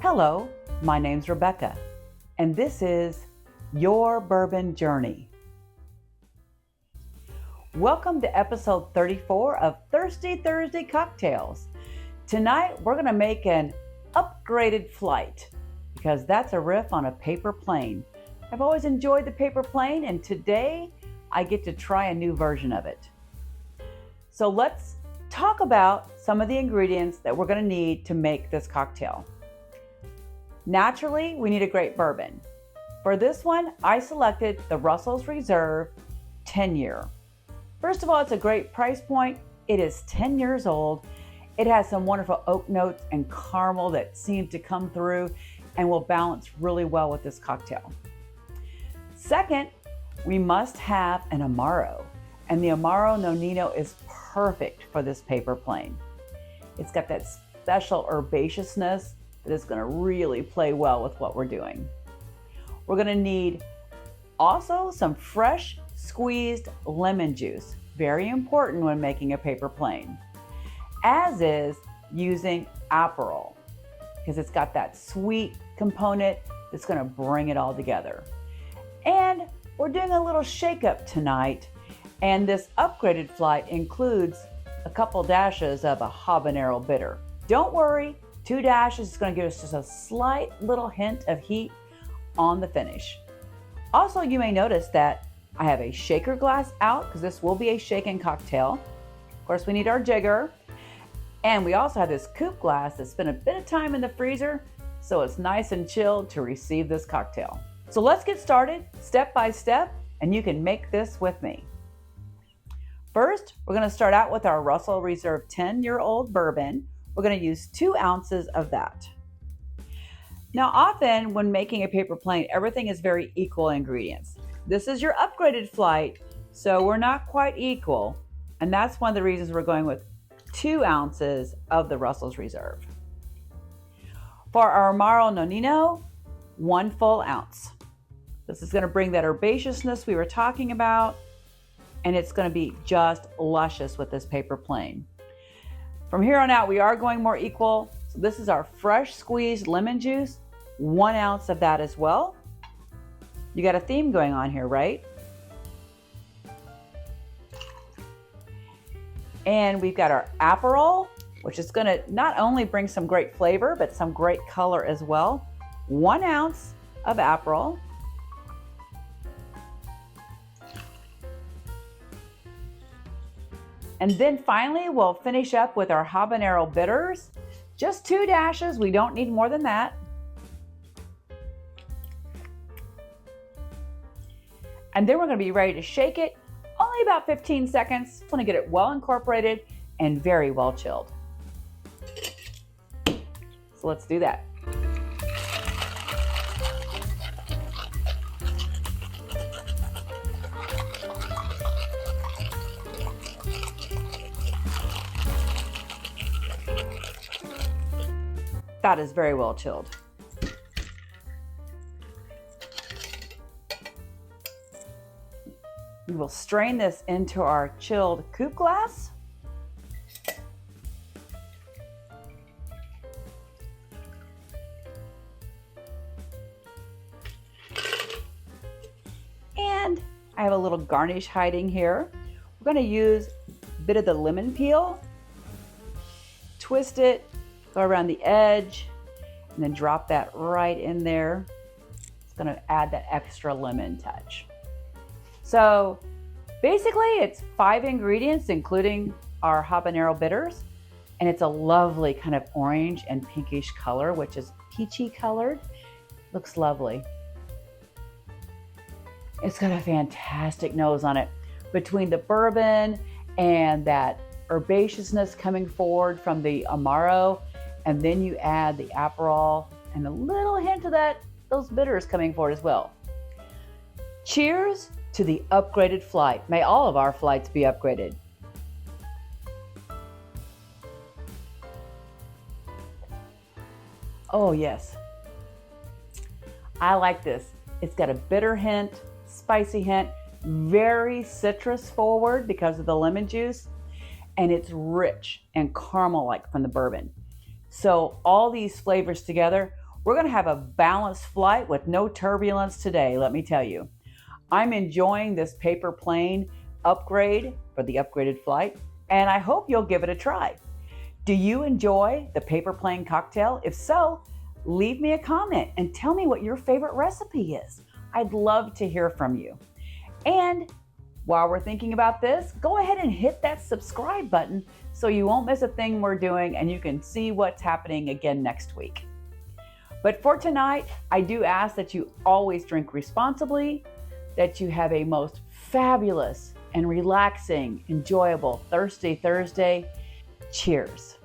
Hello, my name's Rebecca, and this is Your Bourbon Journey. Welcome to episode 34 of Thirsty Thursday Cocktails. Tonight, we're going to make an upgraded flight because that's a riff on a paper plane. I've always enjoyed the paper plane, and today I get to try a new version of it. So let's talk about some of the ingredients that we're going to need to make this cocktail. Naturally, we need a great bourbon. For this one, I selected the Russell's Reserve 10-year. First of all, it's a great price point. It is 10 years old. It has some wonderful oak notes and caramel that seem to come through and will balance really well with this cocktail. Second, we must have an Amaro, and the Amaro Nonino is perfect for this paper plane. It's got that special herbaceousness that is going to really play well with what we're doing. We're going to need also some fresh squeezed lemon juice, very important when making a paper plane, as is using Aperol, because it's got that sweet component that's going to bring it all together. And we're doing a little shake-up tonight, and this upgraded flight includes a couple dashes of a Habanero bitter. Don't worry, 2 dashes is going to give us just a slight little hint of heat on the finish. Also, you may notice that I have a shaker glass out because this will be a shaken cocktail. Of course, we need our jigger. And we also have this Coupe glass that's spent a bit of time in the freezer, so it's nice and chilled to receive this cocktail. So let's get started step by step, and you can make this with me. First, we're going to start out with our Russell Reserve 10-year-old bourbon. We're going to use 2 ounces of that. Now, often when making a paper plane, everything is very equal ingredients. This is your upgraded flight, so we're not quite equal. And that's one of the reasons we're going with 2 ounces of the Russell's Reserve. For our Amaro Nonino, 1 full ounce. This is going to bring that herbaceousness we were talking about, and it's going to be just luscious with this paper plane. From here on out, we are going more equal. So this is our fresh squeezed lemon juice, 1 ounce of that as well. You got a theme going on here, right? And we've got our Aperol, which is going to not only bring some great flavor, but some great color as well. 1 ounce of Aperol. And then finally, we'll finish up with our Habanero Bitters. Just 2 dashes, we don't need more than that. And then we're going to be ready to shake it, only about 15 seconds. Want to get it well incorporated and very well chilled. So let's do that. That is very well chilled. We will strain this into our chilled Coupe glass. And I have a little garnish hiding here. We're going to use a bit of the lemon peel, twist it, go around the edge, and then drop that right in there. It's going to add that extra lemon touch. So basically it's 5 ingredients, including our Habanero Bitters, and it's a lovely kind of orange and pinkish color, which is peachy colored. Looks lovely. It's got a fantastic nose on it. Between the bourbon and that herbaceousness coming forward from the Amaro, and then you add the Aperol and a little hint of those bitters coming forward as well. Cheers to the upgraded flight. May all of our flights be upgraded. Oh yes, I like this. It's got a bitter hint, spicy hint, very citrus forward because of the lemon juice, and it's rich and caramel-like from the bourbon. So all these flavors together We're going to have a balanced flight with no turbulence today, let me tell you. I'm enjoying this paper plane upgrade for the upgraded flight, and I hope you'll give it a try. Do you enjoy the paper plane cocktail? If so, leave me a comment and tell me what your favorite recipe is. I'd love to hear from you. And while we're thinking about this, go ahead and hit that subscribe button so you won't miss a thing we're doing and you can see what's happening again next week. But for tonight, I do ask that you always drink responsibly, that you have a most fabulous and relaxing, enjoyable Thirsty Thursday. Cheers.